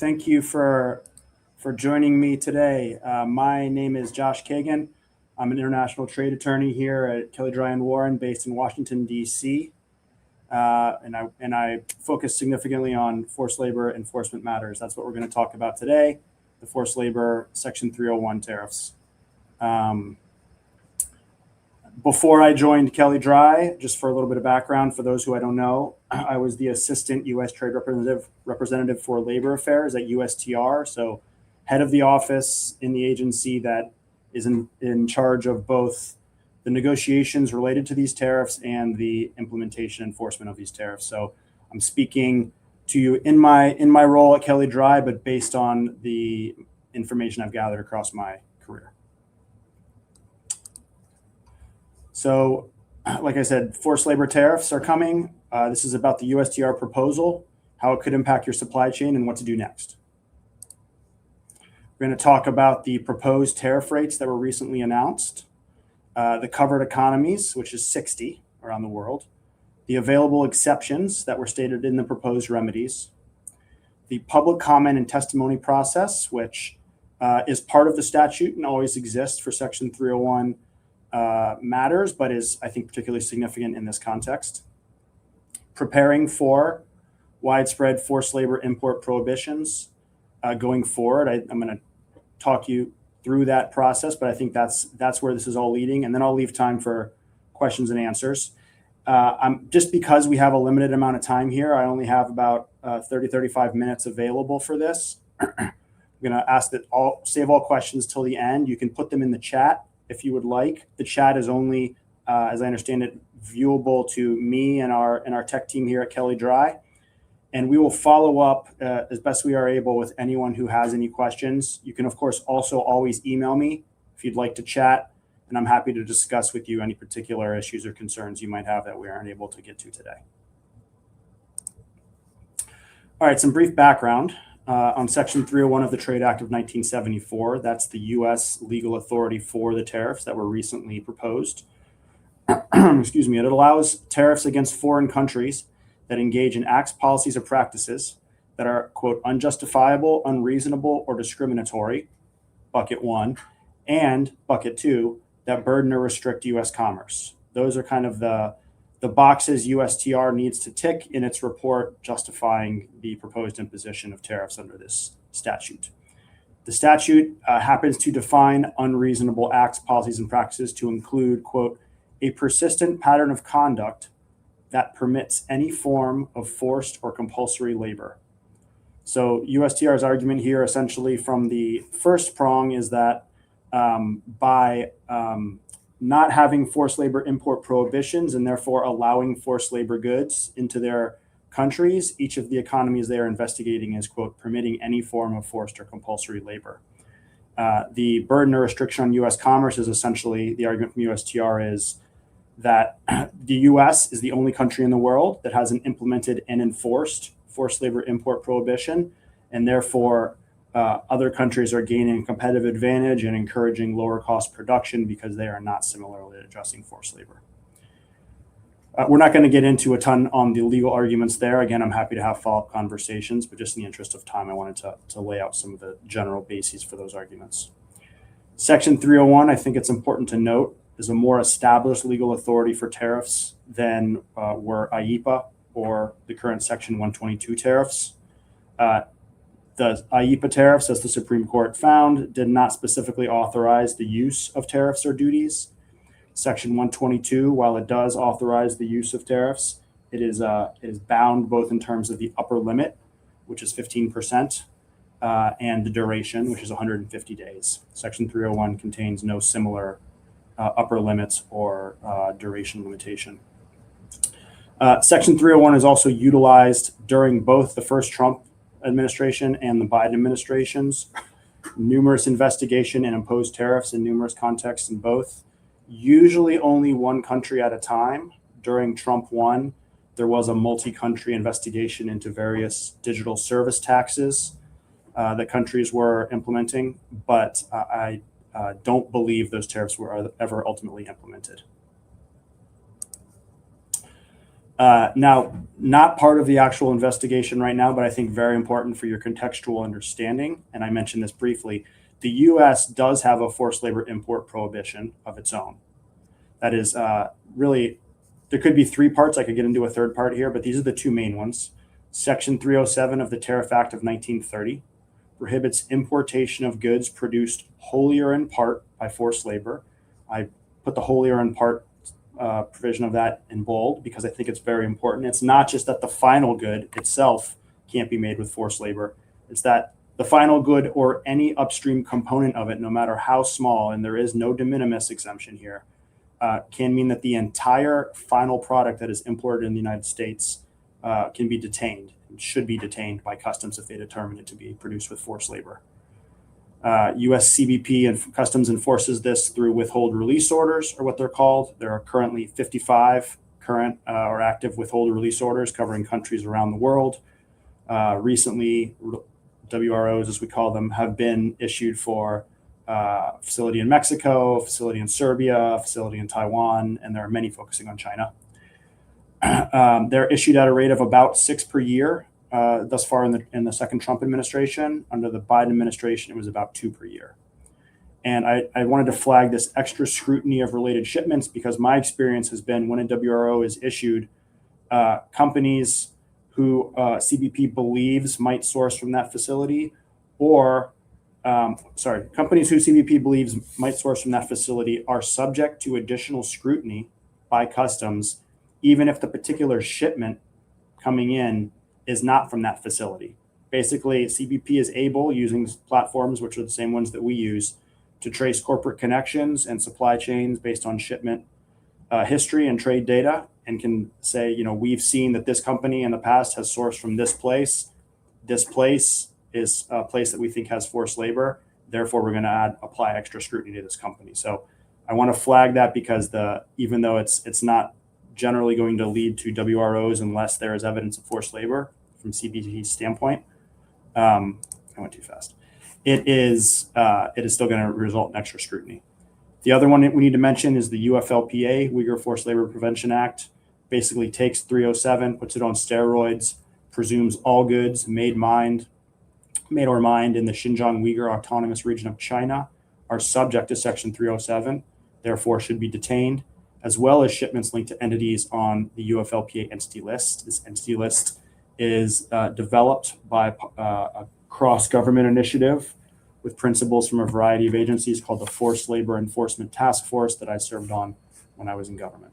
Thank you for joining me today. My name is Josh Kagan. I'm an international trade attorney here at Kelly Dry and Warren, based in Washington, D.C. And I focus significantly on forced labor enforcement matters. That's what we're going to talk about today, the forced labor Section 301 tariffs. Before I joined Kelly Dry, just for a little bit of background, for those who I don't know, I was the Assistant U.S. Trade Representative for Labor Affairs at USTR, so head of the office in the agency that is in charge of both the negotiations related to these tariffs and the implementation enforcement of these tariffs. So I'm speaking to you in my role at Kelly Dry, but based on the information I've gathered across my career. So, like I said, forced labor tariffs are coming. This is about the USTR proposal, how it could impact your supply chain, and what to do next. We're going to talk about the proposed tariff rates that were recently announced, the covered economies, which is 60 around the world, the available exceptions that were stated in the proposed remedies, the public comment and testimony process, which is part of the statute and always exists for Section 301 matters, but is, I think, particularly significant in this context. Preparing for widespread forced labor import prohibitions going forward. I'm going to talk you through that process, but I think that's where this is all leading. And then I'll leave time for questions and answers. Just because we have a limited amount of time here, I only have about 35 minutes available for this. I'm going to ask that save all questions till the end. You can put them in the chat if you would like. The chat is only, as I understand it, viewable to me and our tech team here at Kelly Dry. And we will follow up as best we are able with anyone who has any questions. You can, of course, also always email me if you'd like to chat, and I'm happy to discuss with you any particular issues or concerns you might have that we aren't able to get to today. All right, some brief background on Section 301 of the Trade Act of 1974. That's the U.S. legal authority for the tariffs that were recently proposed. Excuse me. It allows tariffs against foreign countries that engage in acts, policies, or practices that are, quote, unjustifiable, unreasonable, or discriminatory, bucket one, and bucket two, that burden or restrict U.S. commerce. Those are kind of the boxes USTR needs to tick in its report justifying the proposed imposition of tariffs under this statute. The statute happens to define unreasonable acts, policies, and practices to include, quote, a persistent pattern of conduct that permits any form of forced or compulsory labor. So USTR's argument here, essentially from the first prong, is that by not having forced labor import prohibitions and therefore allowing forced labor goods into their countries, each of the economies they are investigating is, quote, permitting any form of forced or compulsory labor. The burden or restriction on U.S. commerce is essentially, the argument from USTR is that the U.S. is the only country in the world that hasn't implemented and enforced forced labor import prohibition, and therefore other countries are gaining a competitive advantage and encouraging lower cost production because they are not similarly addressing forced labor. We're not going to get into a ton on the legal arguments there. Again, I'm happy to have follow-up conversations, but just in the interest of time, I wanted to lay out some of the general bases for those arguments. Section 301, I think it's important to note, is a more established legal authority for tariffs than were IEEPA or the current Section 122 tariffs. The IEEPA tariffs, as the Supreme Court found, did not specifically authorize the use of tariffs or duties. Section 122, while it does authorize the use of tariffs, it is bound both in terms of the upper limit, which is 15%, and the duration, which is 150 days. Section 301 contains no similar upper limits or duration limitation. Section 301 is also utilized during both the first Trump administration and the Biden administrations. Numerous investigation and imposed tariffs in numerous contexts in both. Usually only one country at a time. During Trump 1, there was a multi-country investigation into various digital service taxes that countries were implementing, but I don't believe those tariffs were ever ultimately implemented. Now, not part of the actual investigation right now, but I think very important for your contextual understanding, and I mentioned this briefly, the U.S. does have a forced labor import prohibition of its own. That is really, there could be three parts. I could get into a third part here, but these are the two main ones. Section 307 of the Tariff Act of 1930 prohibits importation of goods produced wholly or in part by forced labor. I put the wholly or in part provision of that in bold because I think it's very important. It's not just that the final good itself can't be made with forced labor. It's that the final good or any upstream component of it, no matter how small, and there is no de minimis exemption here, can mean that the entire final product that is imported in the United States can be detained, should be detained by customs if they determine it to be produced with forced labor. U.S. CBP and Customs enforces this through withhold release orders, or what they're called. There are currently 55 current or active withhold release orders covering countries around the world. Recently, WROs, as we call them, have been issued for facility in Mexico, facility in Serbia, facility in Taiwan, and there are many focusing on China. They're issued at a rate of about 6 per year. Thus far in the second Trump administration. Under the Biden administration, it was about 2 per year. And I wanted to flag this extra scrutiny of related shipments because my experience has been when a WRO is issued, companies who CBP believes might source from that facility, or companies who CBP believes might source from that facility are subject to additional scrutiny by customs, even if the particular shipment coming in is not from that facility. Basically, CBP is able, using platforms, which are the same ones that we use, to trace corporate connections and supply chains based on shipment history and trade data, and can say, we've seen that this company in the past has sourced from this place. This place is a place that we think has forced labor. Therefore, we're going to apply extra scrutiny to this company. So I want to flag that because even though it's not generally going to lead to WROs unless there is evidence of forced labor from CBP's standpoint. I went too fast. It is still going to result in extra scrutiny. The other one that we need to mention is the UFLPA, Uyghur Forced Labor Prevention Act. Basically takes 307, puts it on steroids, presumes all goods made or mined in the Xinjiang Uyghur Autonomous Region of China are subject to Section 307, therefore should be detained, as well as shipments linked to entities on the UFLPA entity list. This entity list is developed by a cross-government initiative with principals from a variety of agencies called the Forced Labor Enforcement Task Force that I served on when I was in government.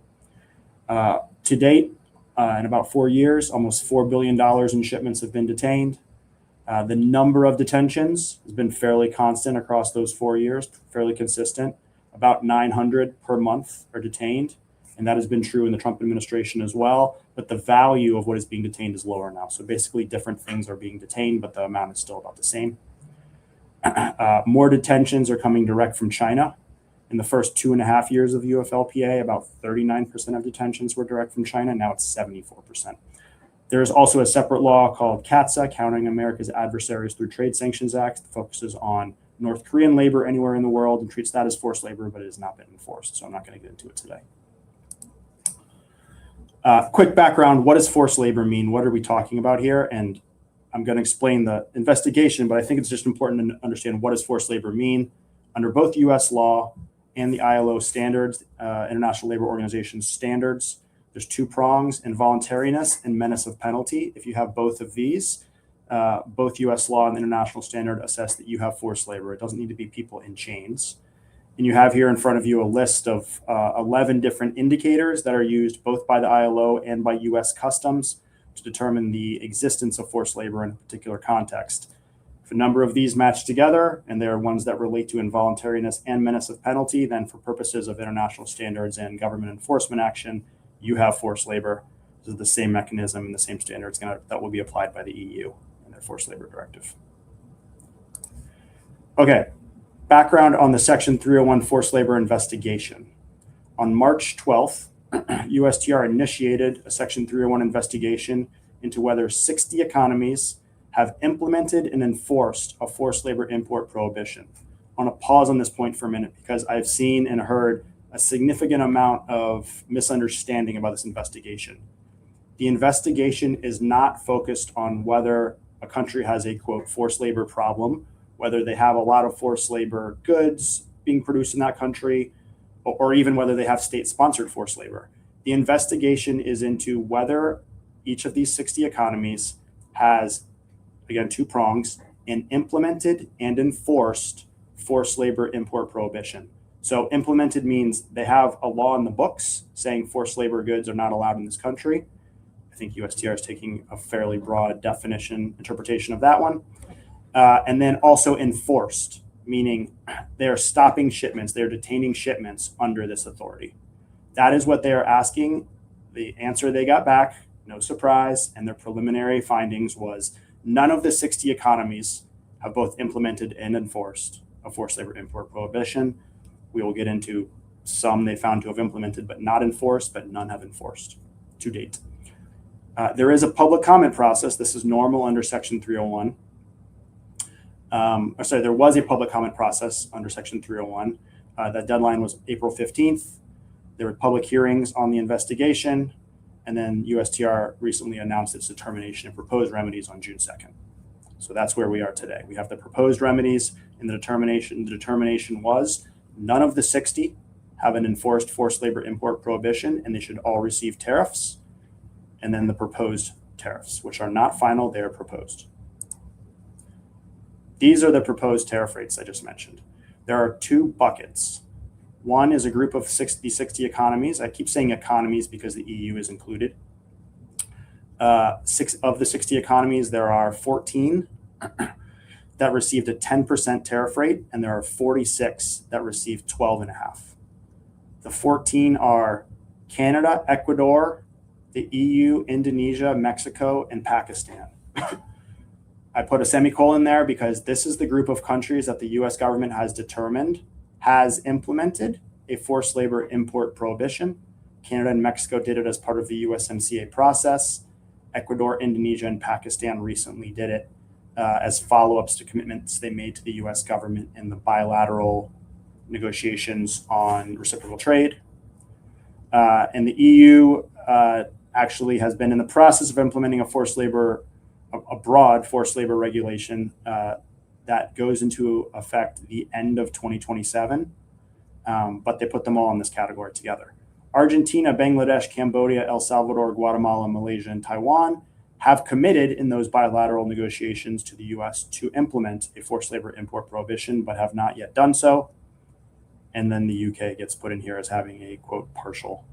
To date, in about 4 years, almost $4 billion in shipments have been detained. The number of detentions has been fairly constant across those 4 years, fairly consistent. About 900 per month are detained, and that has been true in the Trump administration as well, but the value of what is being detained is lower now. So basically different things are being detained, but the amount is still about the same. More detentions are coming direct from China. In the first 2.5 years of UFLPA, about 39% of detentions were direct from China. Now it's 74%. There is also a separate law called CATSA, Countering America's Adversaries Through Trade Sanctions Act, that focuses on North Korean labor anywhere in the world and treats that as forced labor, but it has not been enforced. So I'm not going to get into it today. Quick background, what does forced labor mean? What are we talking about here? And I'm going to explain the investigation, but I think it's just important to understand what does forced labor mean. Under both U.S. law and the ILO standards, International Labor Organization standards, there's 2 prongs: involuntariness and menace of penalty. If you have both of these, both U.S. law and international standard assess that you have forced labor. It doesn't need to be people in chains. And you have here in front of you a list of 11 different indicators that are used both by the ILO and by U.S. Customs to determine the existence of forced labor in a particular context. If a number of these match together, and there are ones that relate to involuntariness and menace of penalty, then for purposes of international standards and government enforcement action, you have forced labor. This is the same mechanism and the same standards that will be applied by the EU and their forced labor directive. Okay, background on the Section 301 forced labor investigation. On March 12th, USTR initiated a Section 301 investigation into whether 60 economies have implemented and enforced a forced labor import prohibition. I want to pause on this point for a minute because I've seen and heard a significant amount of misunderstanding about this investigation. The investigation is not focused on whether a country has a, quote, forced labor problem, whether they have a lot of forced labor goods being produced in that country, or even whether they have state-sponsored forced labor. The investigation is into whether each of these 60 economies has, again, two prongs, an implemented and enforced forced labor import prohibition. So implemented means they have a law in the books saying forced labor goods are not allowed in this country. I think USTR is taking a fairly broad definition interpretation of that one. And then also enforced, meaning they're stopping shipments, they're detaining shipments under this authority. That is what they are asking. The answer they got back, no surprise, and their preliminary findings was none of the 60 economies have both implemented and enforced a forced labor import prohibition. We will get into some they found to have implemented but not enforced, but none have enforced to date. There is a public comment process. This is normal under Section 301. There was a public comment process under Section 301. That deadline was April 15th. There were public hearings on the investigation, and then USTR recently announced its determination of proposed remedies on June 2nd. So that's where we are today. We have the proposed remedies and the determination. The determination was none of the 60 have an enforced forced labor import prohibition, and they should all receive tariffs. And then the proposed tariffs, which are not final, they are proposed. These are the proposed tariff rates I just mentioned. There are two buckets. One is a group of 60 economies. I keep saying economies because the EU is included. 6 of the 60 economies, there are 14 that received a 10% tariff rate, and there are 46 that received 12.5. The 14 are Canada, Ecuador, the EU, Indonesia, Mexico, and Pakistan. I put a semicolon there because this is the group of countries that the US government has determined has implemented a forced labor import prohibition. Canada and Mexico did it as part of the USMCA process. Ecuador, Indonesia, and Pakistan recently did it as follow-ups to commitments they made to the US government in the bilateral negotiations on reciprocal trade. And the EU actually has been in the process of implementing a broad forced labor regulation that goes into effect the end of 2027, but they put them all in this category together. Argentina, Bangladesh, Cambodia, El Salvador, Guatemala, Malaysia, and Taiwan have committed in those bilateral negotiations to the US to implement a forced labor import prohibition, but have not yet done so. And then the UK gets put in here as having a, quote, partial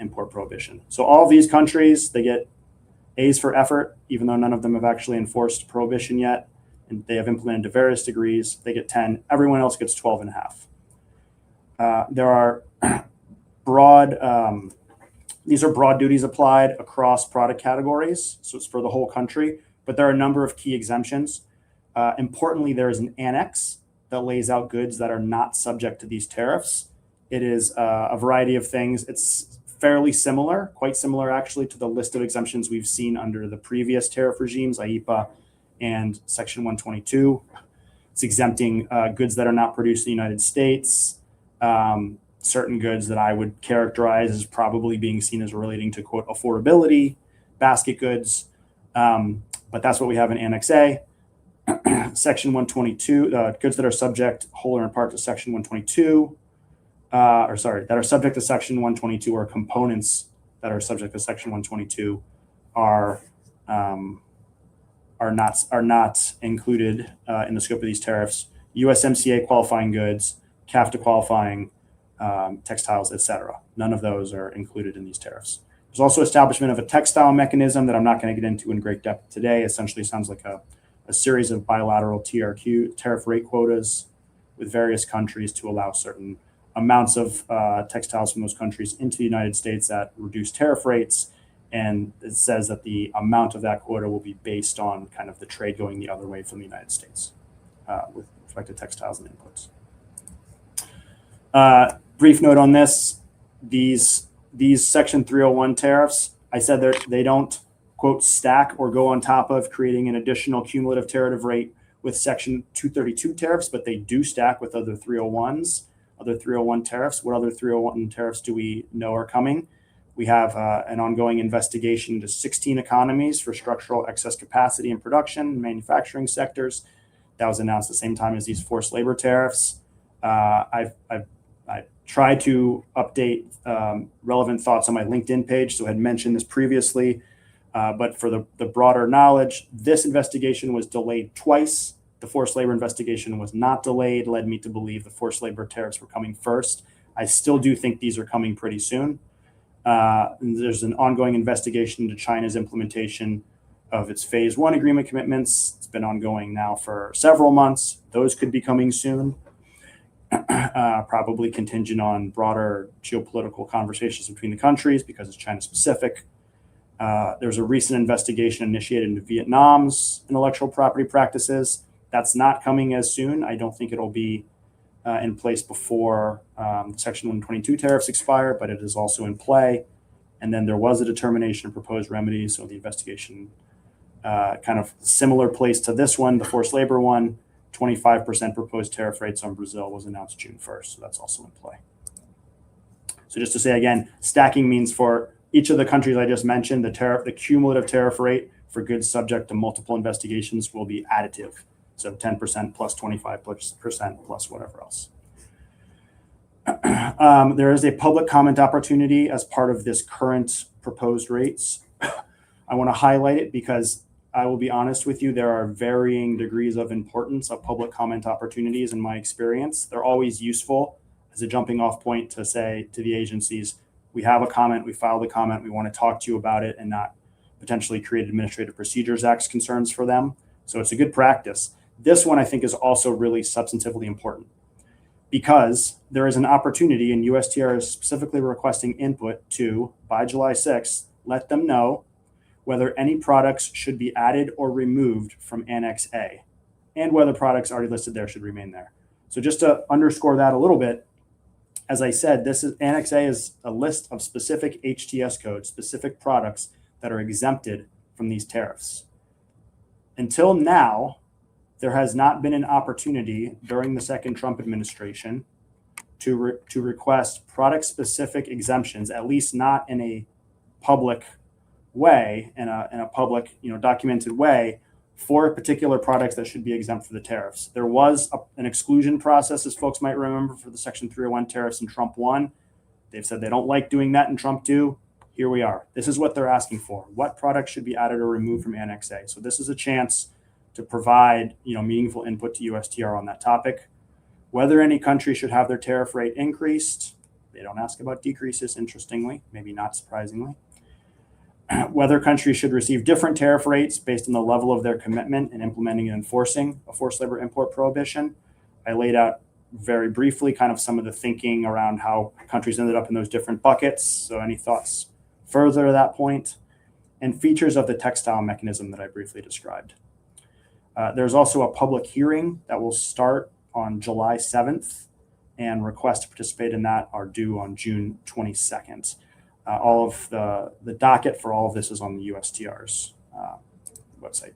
import prohibition. So all of these countries, they get A's for effort, even though none of them have actually enforced prohibition yet. And they have implemented to various degrees. They get 10. Everyone else gets 12.5. There are these are broad duties applied across product categories. So it's for the whole country, but there are a number of key exemptions. Importantly, there is an annex that lays out goods that are not subject to these tariffs. It is a variety of things. It's fairly similar, quite similar actually, to the list of exemptions we've seen under the previous tariff regimes, IEEPA and Section 122. It's exempting goods that are not produced in the United States, certain goods that I would characterize as probably being seen as relating to, quote, affordability, basket goods. But that's what we have in Annex A. Section 122, goods that are subject whole or in part to Section 122, that are subject to Section 122, or components that are subject to Section 122 are not included in the scope of these tariffs. USMCA qualifying goods, CAFTA qualifying textiles, etc. None of those are included in these tariffs. There's also establishment of a textile mechanism that I'm not going to get into in great depth today. Essentially sounds like a series of bilateral TRQ, tariff rate quotas, with various countries to allow certain amounts of textiles from those countries into the United States at reduced tariff rates. And it says that the amount of that quota will be based on kind of the trade going the other way from the United States with respect to textiles and inputs. Brief note on this, these Section 301 tariffs, I said they don't, quote, stack or go on top of, creating an additional cumulative tariff rate with Section 232 tariffs, but they do stack with other 301s, other 301 tariffs. What other 301 tariffs do we know are coming? We have an ongoing investigation into 16 economies for structural excess capacity in production and manufacturing sectors. That was announced at the same time as these forced labor tariffs. I've tried to update relevant thoughts on my LinkedIn page, so I had mentioned this previously. But for the broader knowledge, this investigation was delayed twice. The forced labor investigation was not delayed, led me to believe the forced labor tariffs were coming first. I still do think these are coming pretty soon. There's an ongoing investigation into China's implementation of its phase one agreement commitments. It's been ongoing now for several months. Those could be coming soon, probably contingent on broader geopolitical conversations between the countries because it's China specific. There's a recent investigation initiated into Vietnam's intellectual property practices. That's not coming as soon. I don't think it'll be in place before Section 122 tariffs expire, but it is also in play. And then there was a determination of proposed remedies. So the investigation, kind of similar place to this one, the forced labor one, 25% proposed tariff rates on Brazil was announced June 1st. So that's also in play. So just to say again, stacking means for each of the countries I just mentioned, the cumulative tariff rate for goods subject to multiple investigations will be additive. So 10% plus 25% plus whatever else. There is a public comment opportunity as part of this current proposed rates. I want to highlight it because I will be honest with you, there are varying degrees of importance of public comment opportunities in my experience. They're always useful as a jumping off point to say to the agencies, we have a comment, we filed a comment, we want to talk to you about it and not potentially create Administrative Procedures Act concerns for them. So it's a good practice. This one I think is also really substantively important because there is an opportunity and USTR is specifically requesting input to, by July 6th, let them know whether any products should be added or removed from Annex A and whether products already listed there should remain there. So just to underscore that a little bit, as I said, Annex A is a list of specific HTS codes, specific products that are exempted from these tariffs. Until now, there has not been an opportunity during the second Trump administration to request product-specific exemptions, at least not in a public way, in a public, documented way, for particular products that should be exempt for the tariffs. There was an exclusion process, as folks might remember, for the Section 301 tariffs in Trump 1. They've said they don't like doing that in Trump 2. Here we are. This is what they're asking for. What products should be added or removed from Annex A? So this is a chance to provide, meaningful input to USTR on that topic. Whether any country should have their tariff rate increased, they don't ask about decreases, interestingly, maybe not surprisingly. Whether countries should receive different tariff rates based on the level of their commitment in implementing and enforcing a forced labor import prohibition. I laid out very briefly kind of some of the thinking around how countries ended up in those different buckets. So any thoughts further to that point? And features of the textile mechanism that I briefly described. There's also a public hearing that will start on July 7th, and requests to participate in that are due on June 22nd. All of the docket for all of this is on the USTR's website.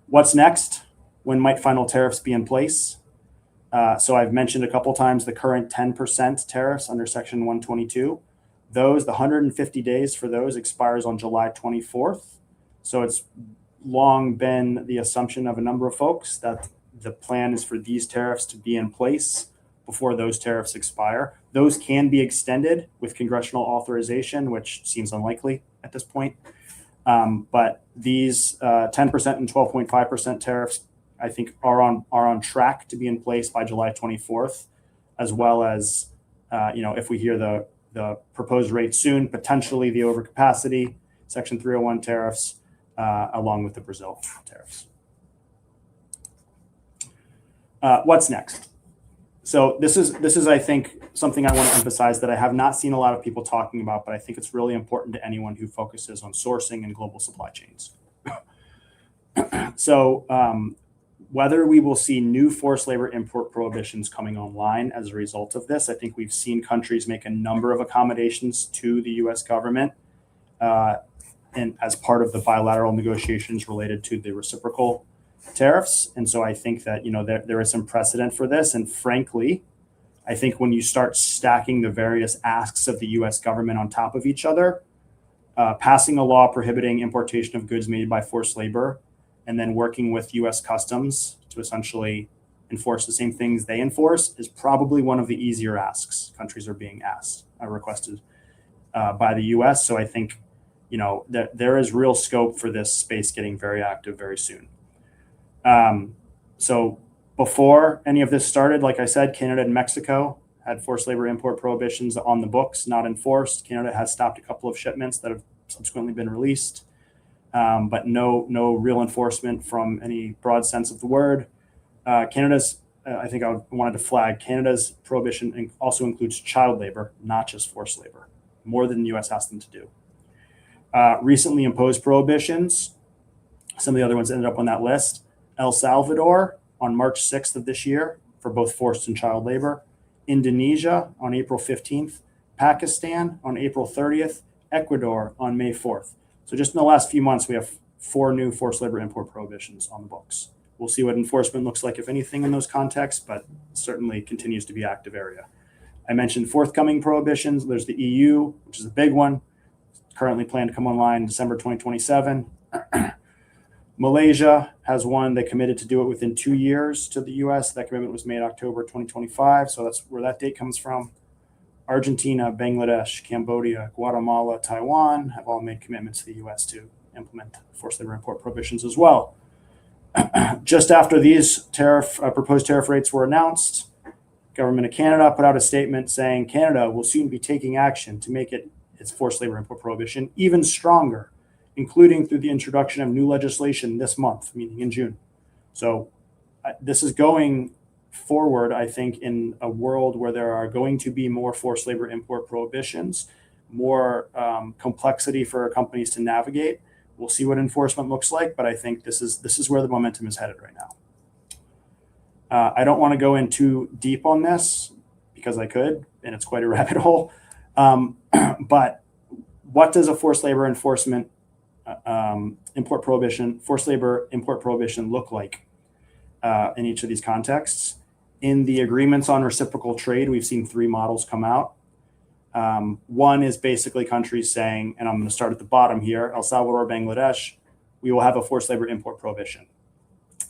What's next? When might final tariffs be in place? So I've mentioned a couple times the current 10% tariffs under Section 122. The 150 days for those expires on July 24th. So it's long been the assumption of a number of folks that the plan is for these tariffs to be in place before those tariffs expire. Those can be extended with congressional authorization, which seems unlikely at this point. But these 10% and 12.5% tariffs, I think, are on track to be in place by July 24th, as well as, if we hear the proposed rate soon, potentially the overcapacity, Section 301 tariffs, along with the Brazil tariffs. What's next? So this is, I think, something I want to emphasize that I have not seen a lot of people talking about, but I think it's really important to anyone who focuses on sourcing and global supply chains. So whether we will see new forced labor import prohibitions coming online as a result of this, I think we've seen countries make a number of accommodations to the U.S. government and as part of the bilateral negotiations related to the reciprocal tariffs. And so I think that, there is some precedent for this. And frankly, I think when you start stacking the various asks of the US government on top of each other, passing a law prohibiting importation of goods made by forced labor, and then working with US Customs to essentially enforce the same things they enforce is probably one of the easier asks countries are being requested by the US. So I think, there is real scope for this space getting very active very soon. So before any of this started, like I said, Canada and Mexico had forced labor import prohibitions on the books, not enforced. Canada has stopped a couple of shipments that have subsequently been released, but no real enforcement from any broad sense of the word. Canada's, I think I wanted to flag, Canada's prohibition also includes child labor, not just forced labor, more than the US asked them to do. Recently imposed prohibitions, some of the other ones ended up on that list. El Salvador on March 6th of this year for both forced and child labor. Indonesia on April 15th. Pakistan on April 30th. Ecuador on May 4th. So just in the last few months, we have 4 new forced labor import prohibitions on the books. We'll see what enforcement looks like, if anything, in those contexts, but certainly continues to be an active area. I mentioned forthcoming prohibitions. There's the EU, which is a big one, currently planned to come online in December 2027. Malaysia has one. They committed to do it within 2 years to the US. That commitment was made October 2025, so that's where that date comes from. Argentina, Bangladesh, Cambodia, Guatemala, Taiwan have all made commitments to the US to implement forced labor import prohibitions as well. Just after these proposed tariff rates were announced, Government of Canada put out a statement saying Canada will soon be taking action to make its forced labor import prohibition even stronger, including through the introduction of new legislation this month, meaning in June. So this is going forward, I think, in a world where there are going to be more forced labor import prohibitions, more complexity for companies to navigate. We'll see what enforcement looks like, but I think this is where the momentum is headed right now. I don't want to go in too deep on this because I could, and it's quite a rabbit hole. But what does a forced labor forced labor import prohibition look like in each of these contexts? In the agreements on reciprocal trade, we've seen 3 models come out. One is basically countries saying, and I'm going to start at the bottom here, El Salvador, Bangladesh, we will have a forced labor import prohibition.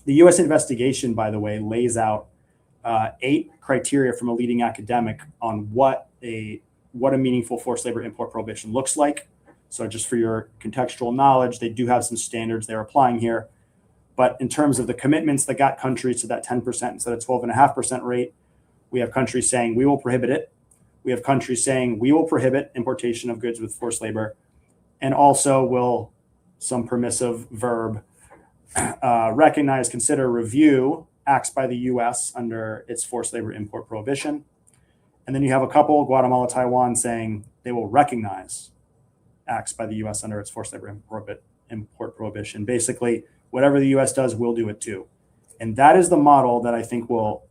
The U.S. investigation, by the way, lays out 8 criteria from a leading academic on what a meaningful forced labor import prohibition looks like. So just for your contextual knowledge, they do have some standards they're applying here. But in terms of the commitments that got countries to that 10% instead of 12.5% rate, we have countries saying we will prohibit it. We have countries saying we will prohibit importation of goods with forced labor, and also will, some permissive verb, recognize, consider, review acts by the U.S. under its forced labor import prohibition. And then you have a couple, Guatemala, Taiwan, saying they will recognize acts by the U.S. under its forced labor import prohibition. Basically, whatever the U.S. does, we'll do it too. And that is the model that I think will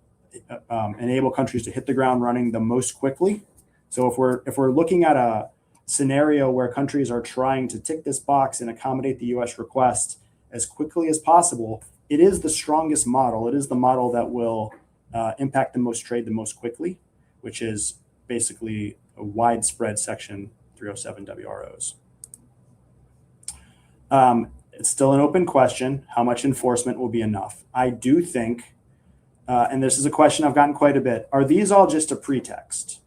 enable countries to hit the ground running the most quickly. So if we're looking at a scenario where countries are trying to tick this box and accommodate the U.S. request as quickly as possible, it is the strongest model. It is the model that will impact the most trade the most quickly, which is basically a widespread Section 307 WROs. It's still an open question how much enforcement will be enough. I do think, and this is a question I've gotten quite a bit, are these all just a pretext?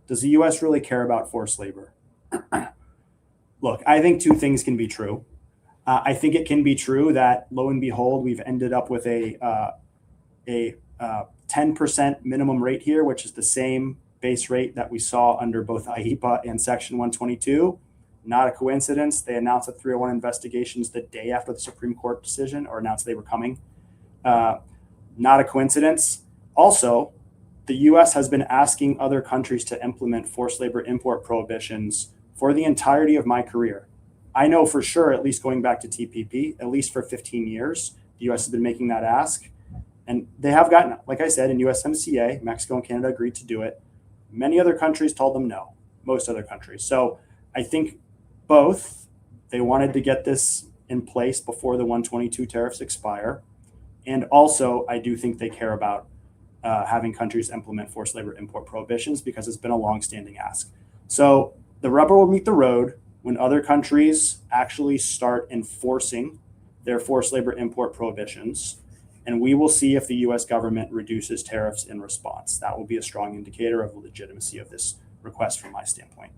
Does the U.S. really care about forced labor? Look, I think 2 things can be true. I think it can be true that, lo and behold, we've ended up with a 10% minimum rate here, which is the same base rate that we saw under both IEEPA and Section 122. Not a coincidence. They announced the 301 investigations the day after the Supreme Court decision, or announced they were coming. Not a coincidence. Also, the U.S. has been asking other countries to implement forced labor import prohibitions for the entirety of my career. I know for sure, at least going back to TPP, at least for 15 years, the U.S. has been making that ask. And they have gotten, like I said, in USMCA, Mexico and Canada agreed to do it. Many other countries told them no, most other countries. So I think both, they wanted to get this in place before the 122 tariffs expire. And also, I do think they care about having countries implement forced labor import prohibitions because it's been a long-standing ask. So the rubber will meet the road when other countries actually start enforcing their forced labor import prohibitions, and we will see if the U.S. government reduces tariffs in response. That will be a strong indicator of the legitimacy of this request from my standpoint.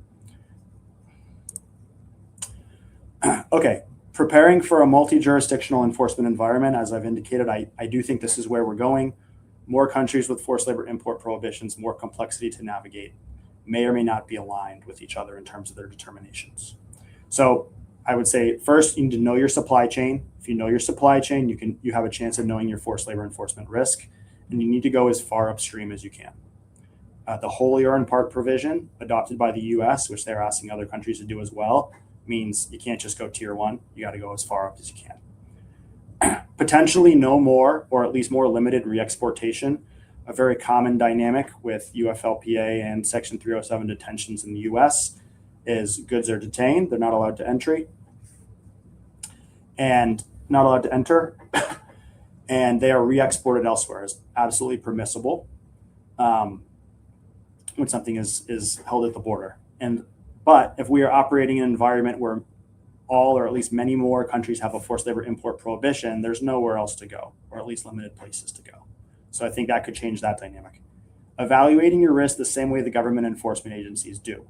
Okay, preparing for a multi-jurisdictional enforcement environment, as I've indicated, I do think this is where we're going. More countries with forced labor import prohibitions, more complexity to navigate, may or may not be aligned with each other in terms of their determinations. So I would say first, you need to know your supply chain. If you know your supply chain, you have a chance of knowing your forced labor enforcement risk, and you need to go as far upstream as you can. The wholly or in part provision adopted by the U.S., which they're asking other countries to do as well, means you can't just go tier 1. You got to go as far up as you can. Potentially no more, or at least more limited re-exportation. A very common dynamic with UFLPA and Section 307 detentions in the U.S. is goods are detained, they're not allowed to enter, and they are re-exported elsewhere. It's absolutely permissible when something is held at the border. But if we are operating in an environment where all or at least many more countries have a forced labor import prohibition, there's nowhere else to go, or at least limited places to go. So I think that could change that dynamic. Evaluating your risk the same way the government enforcement agencies do.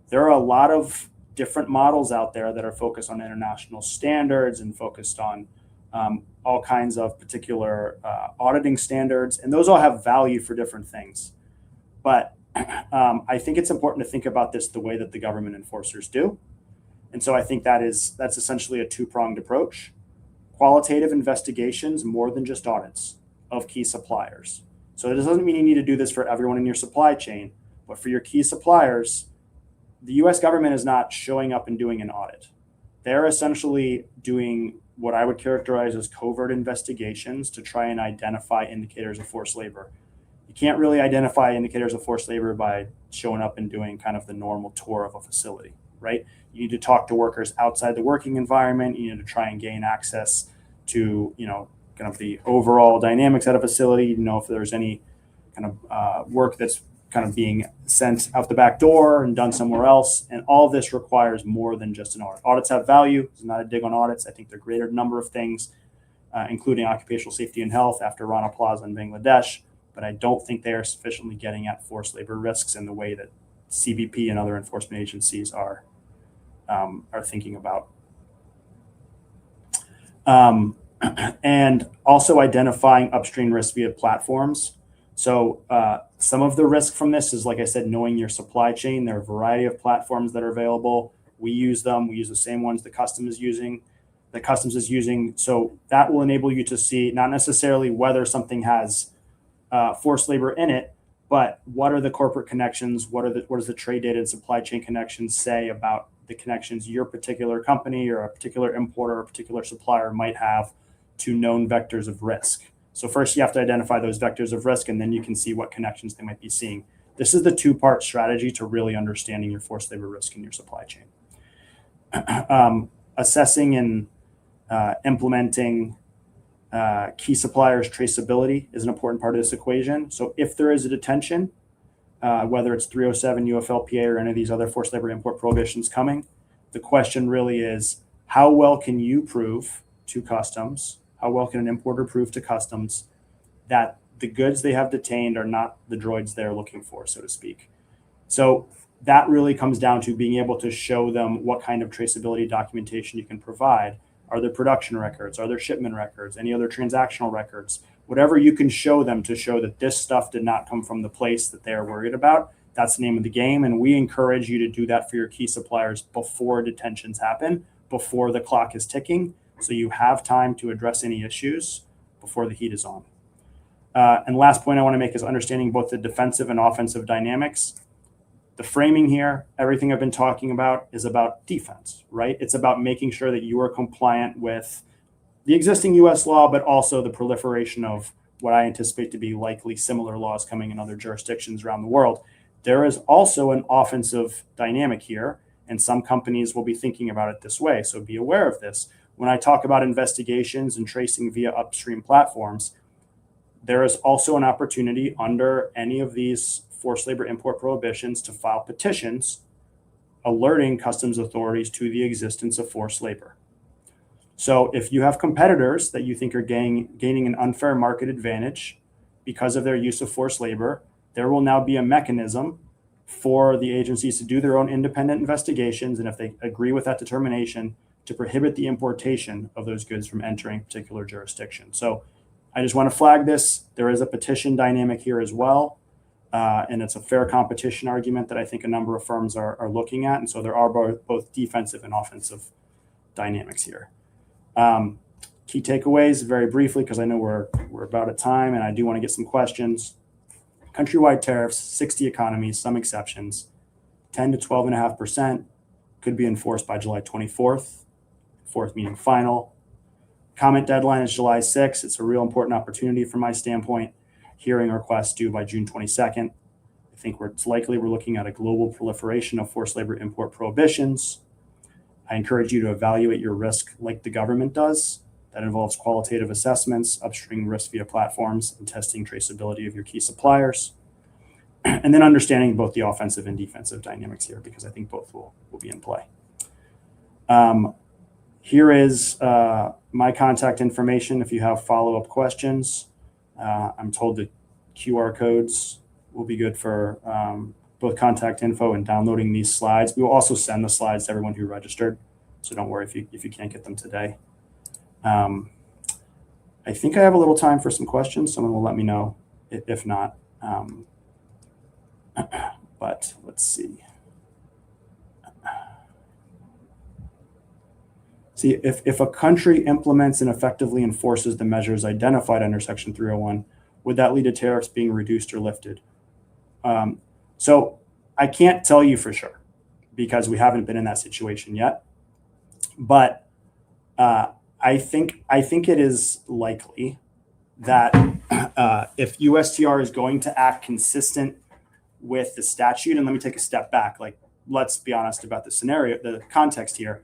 There are a lot of different models out there that are focused on international standards and focused on all kinds of particular auditing standards, and those all have value for different things. But I think it's important to think about this the way that the government enforcers do. And so I think that's essentially a two-pronged approach. Qualitative investigations more than just audits of key suppliers. So it doesn't mean you need to do this for everyone in your supply chain, but for your key suppliers, the US government is not showing up and doing an audit. They're essentially doing what I would characterize as covert investigations to try and identify indicators of forced labor. You can't really identify indicators of forced labor by showing up and doing kind of the normal tour of a facility, right? You need to talk to workers outside the working environment. You need to try and gain access to, kind of the overall dynamics at a facility. You know, if there's any kind of work that's kind of being sent out the back door and done somewhere else. And all of this requires more than just an audit. Audits have value. It's not a dig on audits. I think they're great at a number of things, including occupational safety and health after Rana Plaza in Bangladesh. But I don't think they are sufficiently getting at forced labor risks in the way that CBP and other enforcement agencies are thinking about. And also identifying upstream risk via platforms. So some of the risk from this is, like I said, knowing your supply chain. There are a variety of platforms that are available. We use them. We use the same ones the customs is using. So that will enable you to see not necessarily whether something has forced labor in it, but what are the corporate connections? What does the trade data and supply chain connections say about the connections your particular company or a particular importer or a particular supplier might have to known vectors of risk? So first you have to identify those vectors of risk, and then you can see what connections they might be seeing. This is the two-part strategy to really understanding your forced labor risk in your supply chain. Assessing and implementing key suppliers traceability is an important part of this equation. So if there is a detention, whether it's 307, UFLPA, or any of these other forced labor import prohibitions coming, the question really is, how well can you prove to customs, how well can an importer prove to customs that the goods they have detained are not the droids they're looking for, so to speak? So that really comes down to being able to show them what kind of traceability documentation you can provide. Are there production records? Are there shipment records? Any other transactional records? Whatever you can show them to show that this stuff did not come from the place that they're worried about, that's the name of the game. And we encourage you to do that for your key suppliers before detentions happen, before the clock is ticking, so you have time to address any issues before the heat is on. And last point I want to make is understanding both the defensive and offensive dynamics. The framing here, everything I've been talking about is about defense, right? It's about making sure that you are compliant with the existing U.S. law, but also the proliferation of what I anticipate to be likely similar laws coming in other jurisdictions around the world. There is also an offensive dynamic here, and some companies will be thinking about it this way, so be aware of this. When I talk about investigations and tracing via upstream platforms, there is also an opportunity under any of these forced labor import prohibitions to file petitions alerting customs authorities to the existence of forced labor. So if you have competitors that you think are gaining an unfair market advantage because of their use of forced labor, there will now be a mechanism for the agencies to do their own independent investigations, and if they agree with that determination, to prohibit the importation of those goods from entering a particular jurisdiction. So I just want to flag this. There is a petition dynamic here as well, and it's a fair competition argument that I think a number of firms are looking at, and so there are both defensive and offensive dynamics here. Key takeaways, very briefly, because I know we're about at time, and I do want to get some questions. Countrywide tariffs, 60 economies, some exceptions, 10 to 12.5% could be enforced by July 24th, fourth meaning final. Comment deadline is July 6th. It's a real important opportunity from my standpoint. Hearing requests due by June 22nd. I think it's likely we're looking at a global proliferation of forced labor import prohibitions. I encourage you to evaluate your risk like the government does. That involves qualitative assessments, upstream risk via platforms, and testing traceability of your key suppliers. And then understanding both the offensive and defensive dynamics here, because I think both will be in play. Here is my contact information if you have follow-up questions. I'm told that QR codes will be good for both contact info and downloading these slides. We will also send the slides to everyone who registered, so don't worry if you can't get them today. I think I have a little time for some questions. Someone will let me know if not. But let's see. See, if a country implements and effectively enforces the measures identified under Section 301, would that lead to tariffs being reduced or lifted? So I can't tell you for sure because we haven't been in that situation yet. But I think it is likely that if USTR is going to act consistent with the statute, and let me take a step back, like let's be honest about the scenario, the context here.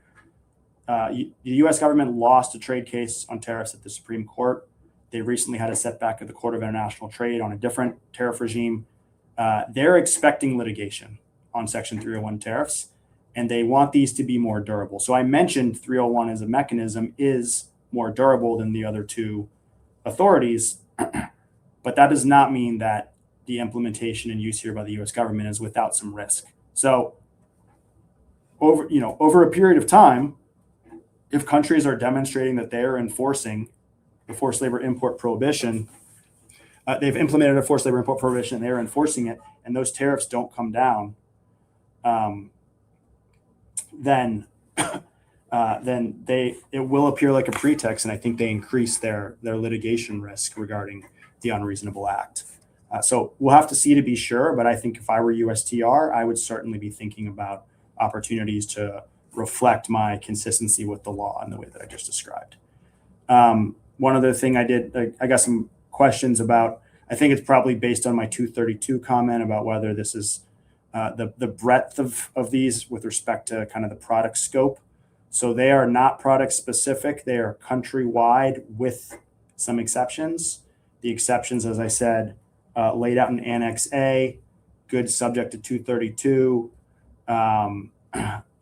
The U.S. government lost a trade case on tariffs at the Supreme Court. They recently had a setback at the Court of International Trade on a different tariff regime. They're expecting litigation on Section 301 tariffs, and they want these to be more durable. So I mentioned 301 as a mechanism is more durable than the other two authorities, but that does not mean that the implementation and use here by the U.S. government is without some risk. So over a period of time, if countries are demonstrating that they're enforcing the forced labor import prohibition, they've implemented a forced labor import prohibition and they're enforcing it, and those tariffs don't come down, then it will appear like a pretext, and I think they increase their litigation risk regarding the unreasonable act. So we'll have to see to be sure, but I think if I were USTR, I would certainly be thinking about opportunities to reflect my consistency with the law in the way that I just described. One other thing I got some questions about, I think it's probably based on my 232 comment about whether this is the breadth of these with respect to kind of the product scope. So they are not product specific. They are countrywide with some exceptions. The exceptions, as I said, laid out in Annex A, goods subject to 232,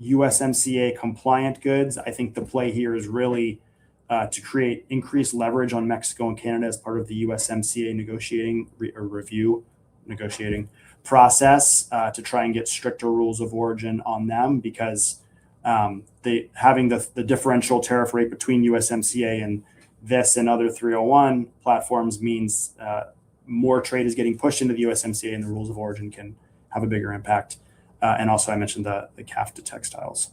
USMCA compliant goods. I think the play here is really to create increased leverage on Mexico and Canada as part of the USMCA negotiating process to try and get stricter rules of origin on them, because having the differential tariff rate between USMCA and this and other 301 platforms means more trade is getting pushed into the USMCA, and the rules of origin can have a bigger impact. And also I mentioned the CAFTA textiles.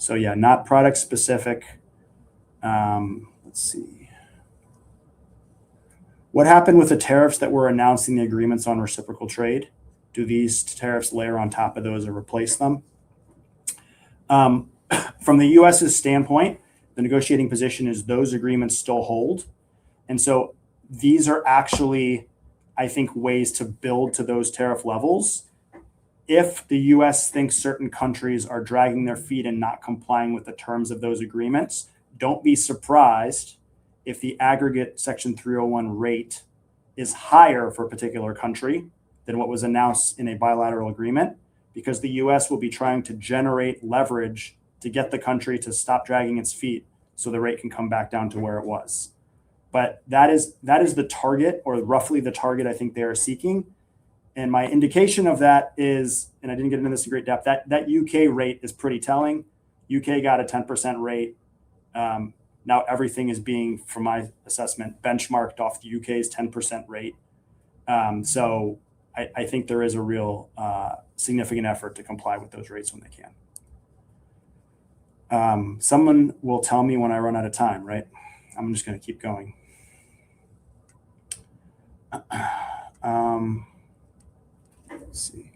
So yeah, not product specific. Let's see. What happened with the tariffs that were announced in the agreements on reciprocal trade? Do these tariffs layer on top of those or replace them? From the US's standpoint, the negotiating position is those agreements still hold. And so these are actually, I think, ways to build to those tariff levels. If the US thinks certain countries are dragging their feet and not complying with the terms of those agreements, don't be surprised if the aggregate Section 301 rate is higher for a particular country than what was announced in a bilateral agreement, because the US will be trying to generate leverage to get the country to stop dragging its feet so the rate can come back down to where it was. But that is the target, or roughly the target I think they are seeking. And my indication of that is, and I didn't get into this in great depth, that UK rate is pretty telling. UK got a 10% rate. Now everything is being, from my assessment, benchmarked off the UK's 10% rate. So I think there is a real significant effort to comply with those rates when they can. Someone will tell me when I run out of time, right? I'm just going to keep going. Let's see.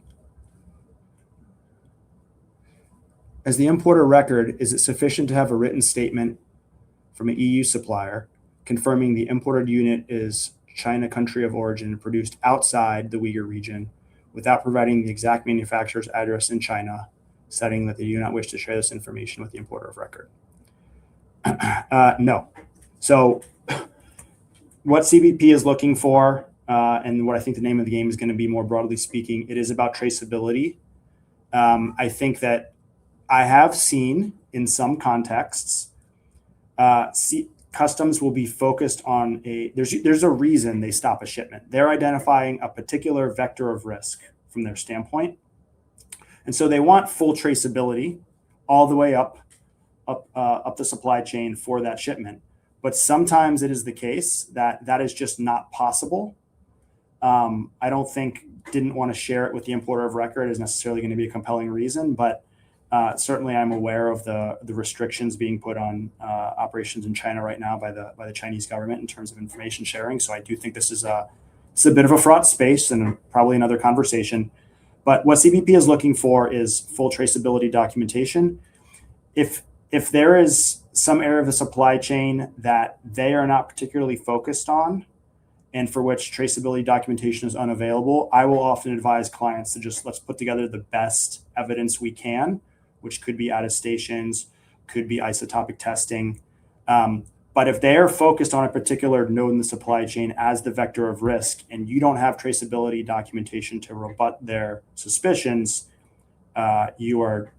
As the importer record, is it sufficient to have a written statement from an EU supplier confirming the imported unit is China country of origin produced outside the Uyghur region without providing the exact manufacturer's address in China, citing that they do not wish to share this information with the importer of record? No. So what CBP is looking for, and what I think the name of the game is going to be more broadly speaking, it is about traceability. I think that I have seen in some contexts, customs will be focused on there's a reason they stop a shipment. They're identifying a particular vector of risk from their standpoint. And so they want full traceability all the way up the supply chain for that shipment. But sometimes it is the case that that is just not possible. I don't think didn't want to share it with the importer of record is necessarily going to be a compelling reason, but certainly I'm aware of the restrictions being put on operations in China right now by the Chinese government in terms of information sharing. So I do think this is a bit of a fraught space and probably another conversation. But what CBP is looking for is full traceability documentation. If there is some area of the supply chain that they are not particularly focused on and for which traceability documentation is unavailable, I will often advise clients to just let's put together the best evidence we can, which could be attestations, could be isotopic testing. But if they are focused on a particular node in the supply chain as the vector of risk, and you don't have traceability documentation to rebut their suspicions, you're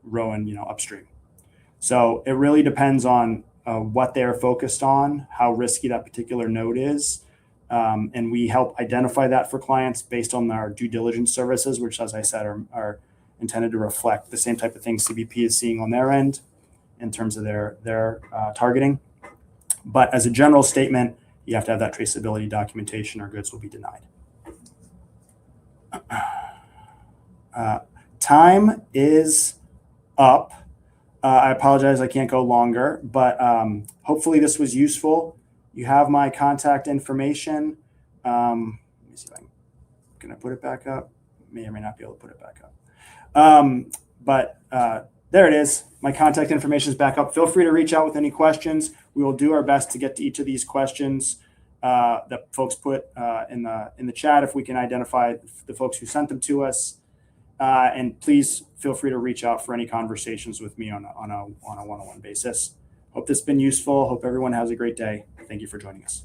rowing, upstream. So it really depends on what they're focused on, how risky that particular node is. And we help identify that for clients based on our due diligence services, which, as I said, are intended to reflect the same type of things CBP is seeing on their end in terms of their targeting. But as a general statement, you have to have that traceability documentation or goods will be denied. Time is up. I apologize, I can't go longer, but hopefully this was useful. You have my contact information. Let me see if can I put it back up? May or may not be able to put it back up. But there it is. My contact information is back up. Feel free to reach out with any questions. We will do our best to get to each of these questions that folks put in the chat if we can identify the folks who sent them to us. And please feel free to reach out for any conversations with me on a one-on-one basis. Hope this has been useful. Hope everyone has a great day. Thank you for joining us.